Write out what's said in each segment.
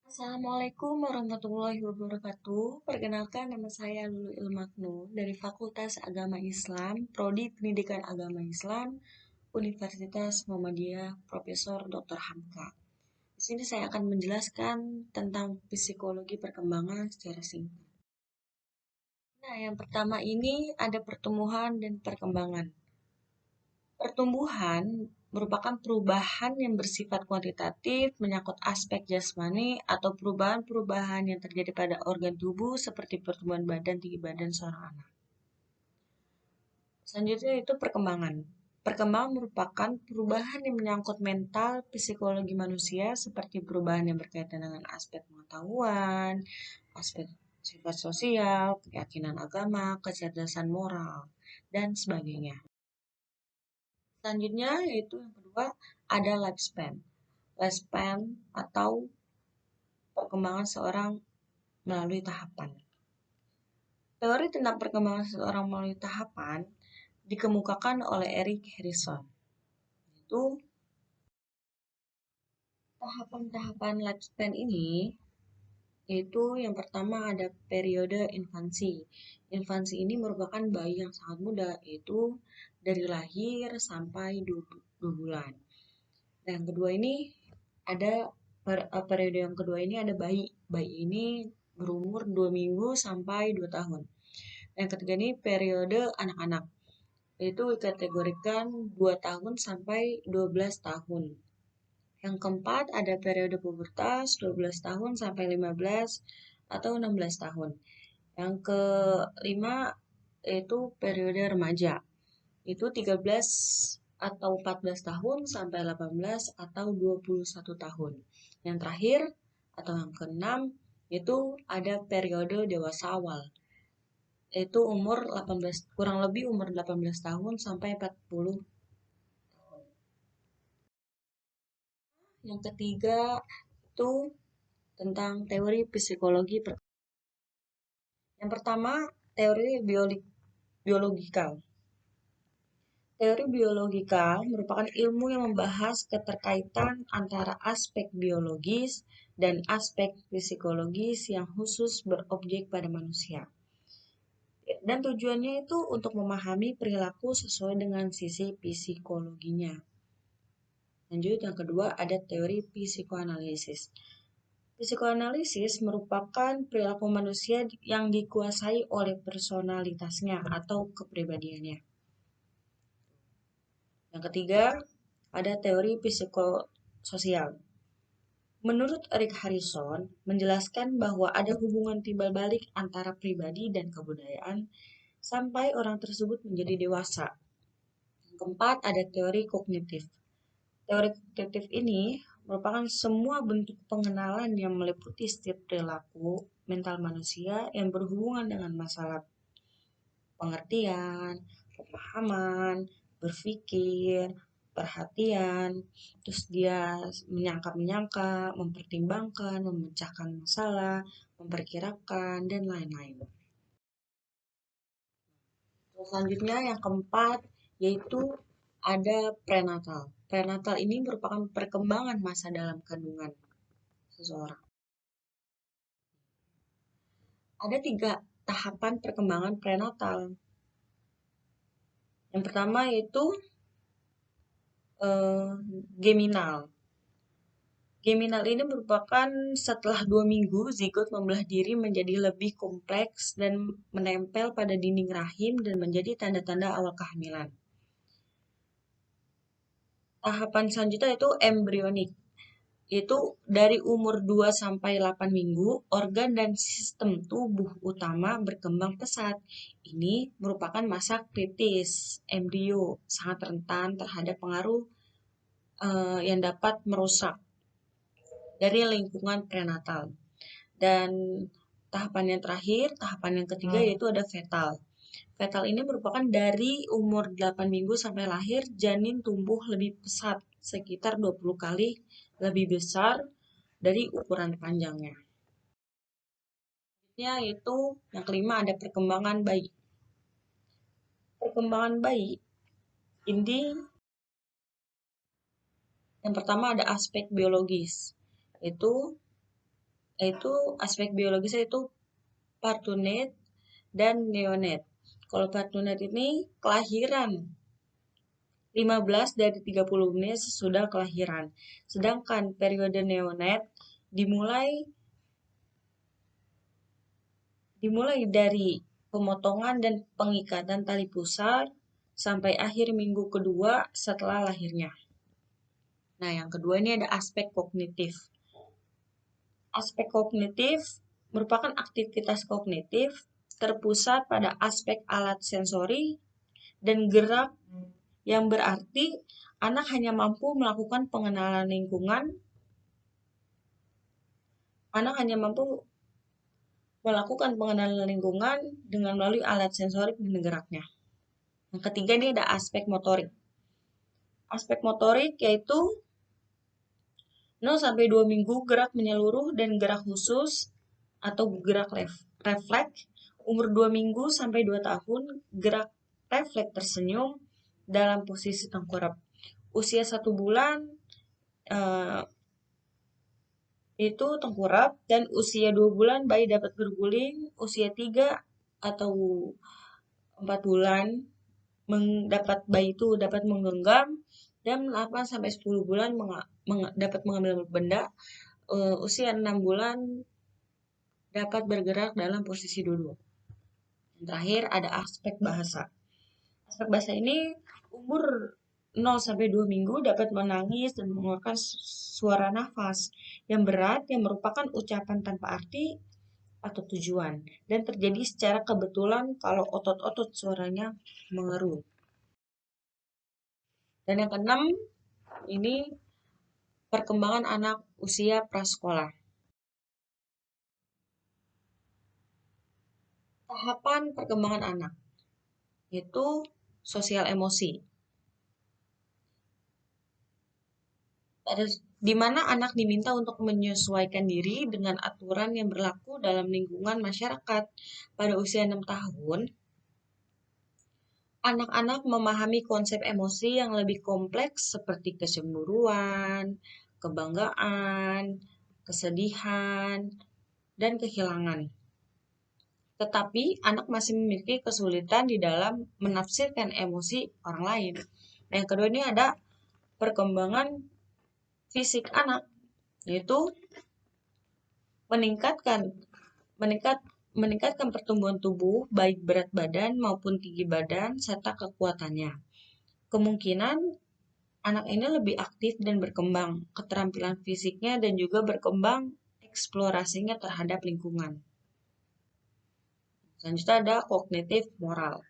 Assalamualaikum warahmatullahi wabarakatuh. Perkenalkan, nama saya Lulu Ilmaknu dari Fakultas Agama Islam, Prodi Pendidikan Agama Islam, Universitas Muhammadiyah Profesor Dr. Hamka. Di sini saya akan menjelaskan tentang psikologi perkembangan secara singkat. Nah, yang pertama ini ada pertumbuhan dan perkembangan. Pertumbuhan merupakan perubahan yang bersifat kuantitatif, menyangkut aspek jasmani, atau perubahan-perubahan yang terjadi pada organ tubuh seperti pertumbuhan badan, tinggi badan seorang anak. Selanjutnya itu perkembangan. Perkembangan merupakan perubahan yang menyangkut mental, psikologi manusia, seperti perubahan yang berkaitan dengan aspek pengetahuan, aspek sifat sosial, keyakinan agama, kecerdasan moral, dan sebagainya. Selanjutnya yaitu yang kedua ada lifespan. Lifespan atau perkembangan seorang melalui tahapan. Teori tentang perkembangan seseorang melalui tahapan dikemukakan oleh Erik Harrison. Itu tahapan-tahapan lifespan ini yaitu yang pertama ada periode infansi. Infansi ini merupakan bayi yang sangat muda, yaitu dari lahir sampai 2 bulan. Dan yang kedua ini ada periode yang kedua ini ada bayi. Bayi ini berumur 2 minggu sampai 2 tahun. Yang ketiga ini periode anak-anak. Itu dikategorikan 2 tahun sampai 12 tahun. Yang keempat ada periode pubertas 12 tahun sampai 15 atau 16 tahun. Yang kelima yaitu periode remaja. Itu 13 atau 14 tahun sampai 18 atau 21 tahun. Yang terakhir atau yang keenam itu ada periode dewasa awal. Itu umur 18 kurang lebih umur 18 tahun sampai 40 tahun. Yang ketiga itu tentang teori psikologi. Yang pertama, teori biologikal. Teori biologikal merupakan ilmu yang membahas keterkaitan antara aspek biologis dan aspek psikologis yang khusus berobjek pada manusia. Dan tujuannya itu untuk memahami perilaku sesuai dengan sisi psikologinya. Lanjut, yang kedua ada teori psikoanalisis. Psikoanalisis merupakan perilaku manusia yang dikuasai oleh personalitasnya atau kepribadiannya. Yang ketiga, ada teori psikososial. Menurut Erik Harrison, menjelaskan bahwa ada hubungan timbal balik antara pribadi dan kebudayaan sampai orang tersebut menjadi dewasa. Yang keempat, ada teori kognitif. Teori kognitif ini merupakan semua bentuk pengenalan yang meliputi setiap perilaku mental manusia yang berhubungan dengan masalah pengertian, pemahaman, berpikir, perhatian, terus dia menyangka, mempertimbangkan, memecahkan masalah, memperkirakan, dan lain-lain. Selanjutnya yang keempat yaitu ada prenatal. Prenatal ini merupakan perkembangan masa dalam kandungan seseorang. Ada 3 tahapan perkembangan prenatal. Yang pertama yaitu geminal. Geminal ini merupakan setelah 2 minggu zigot membelah diri menjadi lebih kompleks dan menempel pada dinding rahim dan menjadi tanda-tanda awal kehamilan. Tahapan selanjutnya itu embrionik. Itu dari umur 2 sampai 8 minggu, organ dan sistem tubuh utama berkembang pesat. Ini merupakan masa kritis. Embrio sangat rentan terhadap pengaruh yang dapat merusak dari lingkungan prenatal. Dan tahapan yang terakhir, tahapan yang ketiga yaitu ada fetal. Fetal ini merupakan dari umur 8 minggu sampai lahir, janin tumbuh lebih pesat, sekitar 20 kali lebih besar dari ukuran panjangnya. Selanjutnya yaitu yang kelima ada perkembangan bayi. Perkembangan bayi ini yang pertama ada aspek biologis, yaitu Yaitu aspek biologisnya itu partunate dan neonate. Kalau partunate ini kelahiran 15 dari 30 menit sesudah kelahiran. Sedangkan periode neonate dimulai dari pemotongan dan pengikatan tali pusar sampai akhir minggu kedua setelah lahirnya. Nah, yang kedua ini ada aspek kognitif. Aspek kognitif merupakan aktivitas kognitif terpusat pada aspek alat sensori dan gerak yang berarti anak hanya mampu melakukan pengenalan lingkungan. Anak hanya mampu melakukan pengenalan lingkungan dengan melalui alat sensorik dan geraknya. Yang ketiga ini ada aspek motorik. Aspek motorik yaitu 0-2 minggu gerak menyeluruh dan gerak khusus atau gerak refleks. Umur 2 minggu sampai 2 tahun gerak refleks tersenyum dalam posisi tengkurap. Usia 1 bulan itu tengkurap, dan usia 2 bulan bayi dapat berguling, usia 3 atau 4 bulan bayi itu dapat menggenggam, dan 8-10 bulan dapat mengambil benda, usia 6 bulan dapat bergerak dalam posisi duduk. Yang terakhir ada aspek bahasa. Aspek bahasa ini umur 0-2 minggu dapat menangis dan mengeluarkan suara nafas yang berat yang merupakan ucapan tanpa arti atau tujuan, dan terjadi secara kebetulan kalau otot-otot suaranya mengeru. Dan yang keenam ini perkembangan anak usia prasekolah. Tahapan perkembangan anak yaitu sosial emosi, di mana anak diminta untuk menyesuaikan diri dengan aturan yang berlaku dalam lingkungan masyarakat. Pada usia 6 tahun, anak-anak memahami konsep emosi yang lebih kompleks seperti kecemburuan, kebanggaan, kesedihan, dan kehilangan. Tetapi anak masih memiliki kesulitan di dalam menafsirkan emosi orang lain. Nah, yang kedua ini ada perkembangan fisik anak, yaitu meningkatkan pertumbuhan tubuh, baik berat badan maupun tinggi badan serta kekuatannya. Kemungkinan anak ini lebih aktif dan berkembang keterampilan fisiknya dan juga berkembang eksplorasinya terhadap lingkungan. Selanjutnya ada kognitif moral.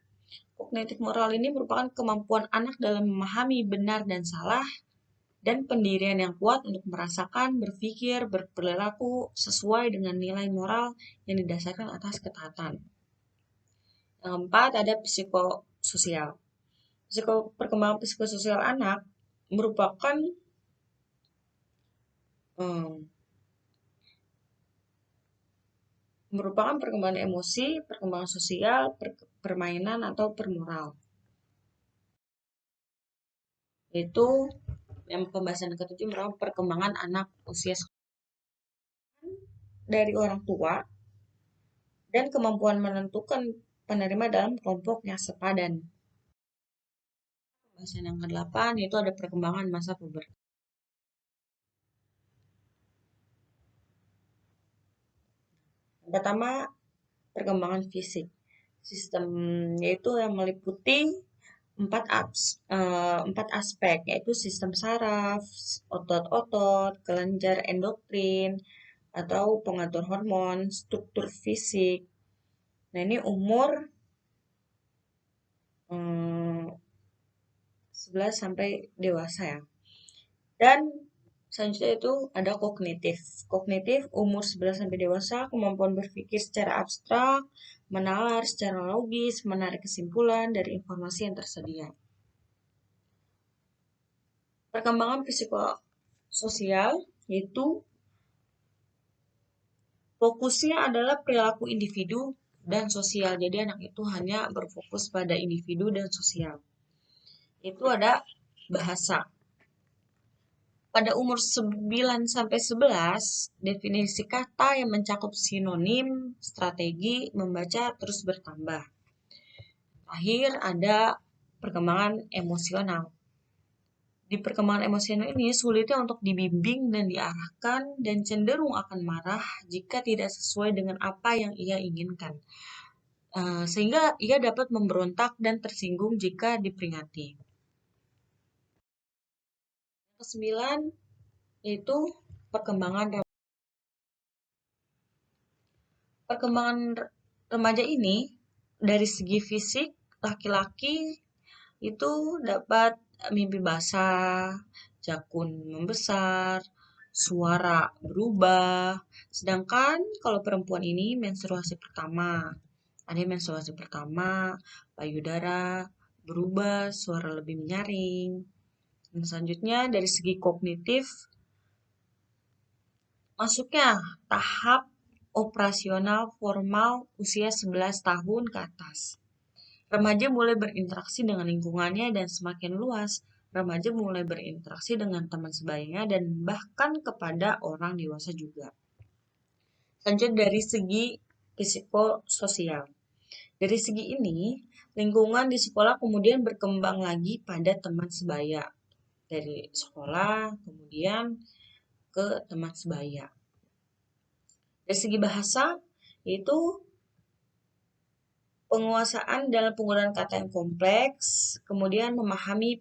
Kognitif moral ini merupakan kemampuan anak dalam memahami benar dan salah dan pendirian yang kuat untuk merasakan, berpikir, berperilaku sesuai dengan nilai moral yang didasarkan atas ketaatan. Yang keempat ada psikososial. Perkembangan psikososial anak merupakan perkembangan emosi, perkembangan sosial, permainan atau permoral. Itu yang pembahasan ketujuh merupakan perkembangan anak usia dari orang tua dan kemampuan menentukan penerima dalam kelompok yang sepadan. Pembahasan yang ke-8 yaitu ada perkembangan masa pubertas. Yang pertama, perkembangan fisik. Sistem yaitu yang meliputi 4 aspek, yaitu sistem saraf, otot-otot, kelenjar endokrin, atau pengatur hormon, struktur fisik. Nah, ini umur 11 sampai dewasa ya. Dan selanjutnya itu ada kognitif. Kognitif umur 11 sampai dewasa, kemampuan berpikir secara abstrak, menalar secara logis, menarik kesimpulan dari informasi yang tersedia. Perkembangan psikososial yaitu fokusnya adalah perilaku individu dan sosial. Jadi anak itu hanya berfokus pada individu dan sosial. Itu ada bahasa. Pada umur 9-11, definisi kata yang mencakup sinonim, strategi, membaca terus bertambah. Terakhir ada perkembangan emosional. Di perkembangan emosional ini sulitnya untuk dibimbing dan diarahkan dan cenderung akan marah jika tidak sesuai dengan apa yang ia inginkan. Sehingga ia dapat memberontak dan tersinggung jika diperingati. Kesembilan yaitu perkembangan remaja ini dari segi fisik laki-laki itu dapat mimpi basah, jakun membesar, suara berubah. Sedangkan kalau perempuan ini menstruasi pertama, ada menstruasi pertama, payudara berubah, suara lebih menyaring. Dan selanjutnya dari segi kognitif, masuknya tahap operasional formal usia 11 tahun ke atas. Remaja mulai berinteraksi dengan lingkungannya dan semakin luas. Remaja mulai berinteraksi dengan teman sebayanya dan bahkan kepada orang dewasa juga. Selanjutnya dari segi psikososial. Dari segi ini, lingkungan di sekolah kemudian berkembang lagi pada teman sebaya. Dari sekolah kemudian ke teman sebaya. Dari segi bahasa, yaitu penguasaan dalam penggunaan kata yang kompleks, kemudian dapat memahami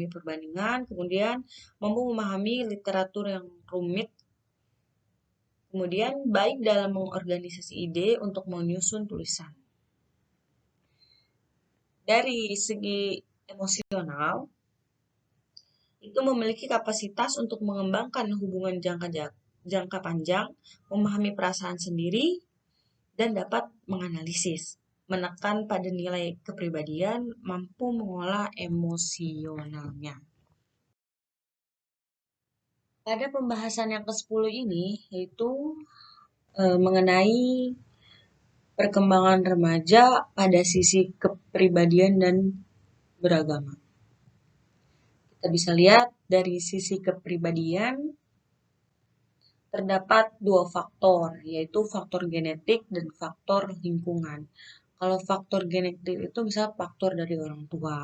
perbandingan, kemudian mampu memahami literatur yang rumit, kemudian baik dalam mengorganisasi ide untuk menyusun tulisan. Dari segi emosional, itu memiliki kapasitas untuk mengembangkan hubungan jangka panjang, memahami perasaan sendiri, dan dapat menganalisis, menekan pada nilai kepribadian, mampu mengolah emosionalnya. Pada pembahasan yang ke-10 ini, yaitu mengenai perkembangan remaja pada sisi kepribadian dan beragama. Kita bisa lihat dari sisi kepribadian, terdapat dua faktor, yaitu faktor genetik dan faktor lingkungan. Kalau faktor genetik itu bisa faktor dari orang tua.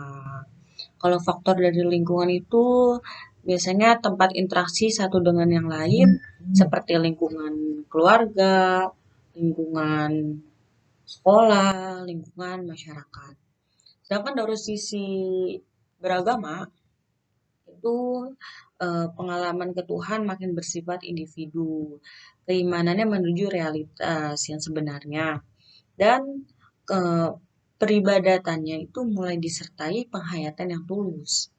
Kalau faktor dari lingkungan itu biasanya tempat interaksi satu dengan yang lain, seperti lingkungan keluarga, lingkungan sekolah, lingkungan masyarakat. Sedangkan dari sisi beragama, itu pengalaman ke Tuhan makin bersifat individu. Keimanannya menuju realitas yang sebenarnya. Dan peribadatannya itu mulai disertai penghayatan yang tulus.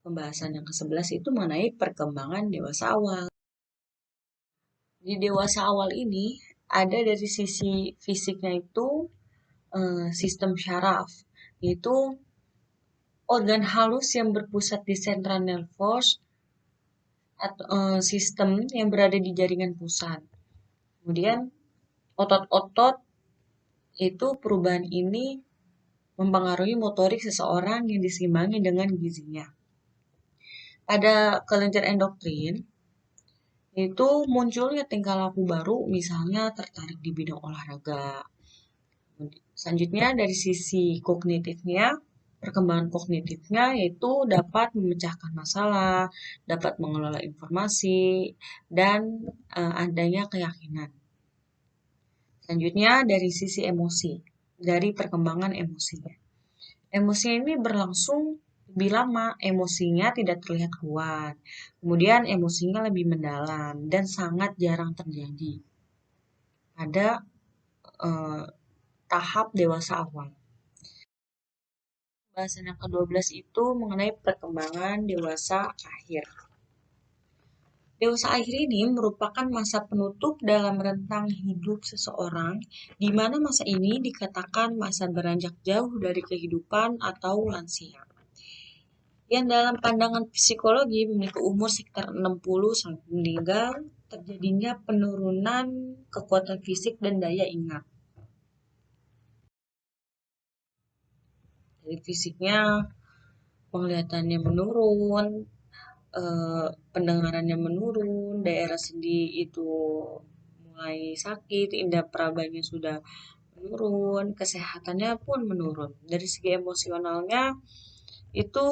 Pembahasan yang ke-11 itu mengenai perkembangan dewasa awal. Di dewasa awal ini, ada dari sisi fisiknya itu sistem syaraf, yaitu organ halus yang berpusat di central nervous atau sistem yang berada di jaringan pusat. Kemudian otot-otot itu perubahan ini mempengaruhi motorik seseorang yang diseimbangi dengan gizinya. Pada kelenjar endokrin, itu munculnya tingkah laku baru, misalnya tertarik di bidang olahraga. Selanjutnya dari sisi kognitifnya, perkembangan kognitifnya yaitu dapat memecahkan masalah, dapat mengelola informasi, dan adanya keyakinan. Selanjutnya dari sisi emosi, dari perkembangan emosinya. Emosinya ini berlangsung lebih lama, emosinya tidak terlihat kuat. Kemudian emosinya lebih mendalam dan sangat jarang terjadi pada tahap dewasa awal. Pembahasan yang ke-12 itu mengenai perkembangan dewasa akhir. Dewasa akhir ini merupakan masa penutup dalam rentang hidup seseorang, di mana masa ini dikatakan masa beranjak jauh dari kehidupan atau lansia. Yang dalam pandangan psikologi memiliki umur sekitar 60 sampai meninggal, terjadinya penurunan kekuatan fisik dan daya ingat. Jadi fisiknya penglihatannya menurun, pendengarannya menurun, daerah sendi itu mulai sakit, indera perabanya sudah menurun, kesehatannya pun menurun. Dari segi emosionalnya itu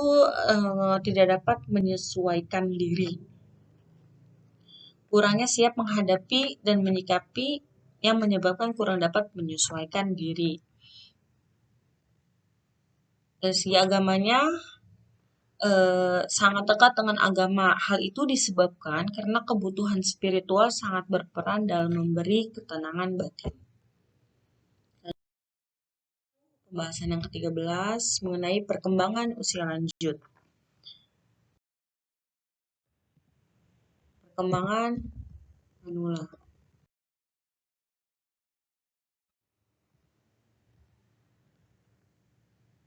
tidak dapat menyesuaikan diri, kurangnya siap menghadapi dan menyikapi yang menyebabkan kurang dapat menyesuaikan diri. Dari segi agamanya sangat dekat dengan agama. Hal itu disebabkan karena kebutuhan spiritual sangat berperan dalam memberi ketenangan batin. Pembahasan yang ke-13 mengenai perkembangan usia lanjut. Perkembangan manula.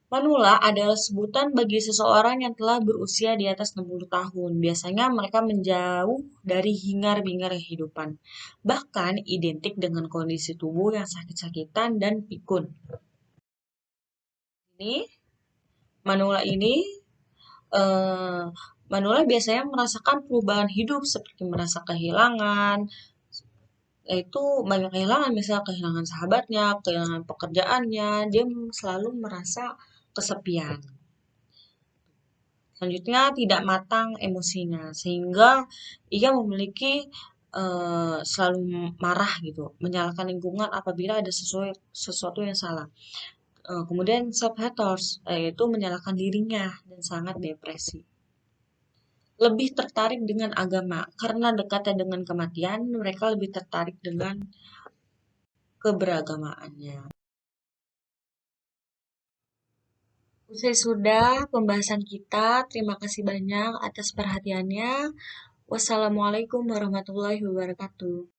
Manula adalah sebutan bagi seseorang yang telah berusia di atas 60 tahun. Biasanya mereka menjauh dari hingar-bingar kehidupan. Bahkan identik dengan kondisi tubuh yang sakit-sakitan dan pikun. Manula ini eh, manula biasanya merasakan perubahan hidup seperti merasa kehilangan, yaitu banyak kehilangan, misalnya kehilangan sahabatnya, kehilangan pekerjaannya, dia selalu merasa kesepian. Selanjutnya tidak matang emosinya, sehingga ia memiliki selalu marah gitu, menyalahkan lingkungan apabila ada sesuatu yang salah. Kemudian self-haters, yaitu menyalahkan dirinya dan sangat depresi. Lebih tertarik dengan agama, karena dekatnya dengan kematian, mereka lebih tertarik dengan keberagamaannya. Usai sudah pembahasan kita, terima kasih banyak atas perhatiannya. Wassalamualaikum warahmatullahi wabarakatuh.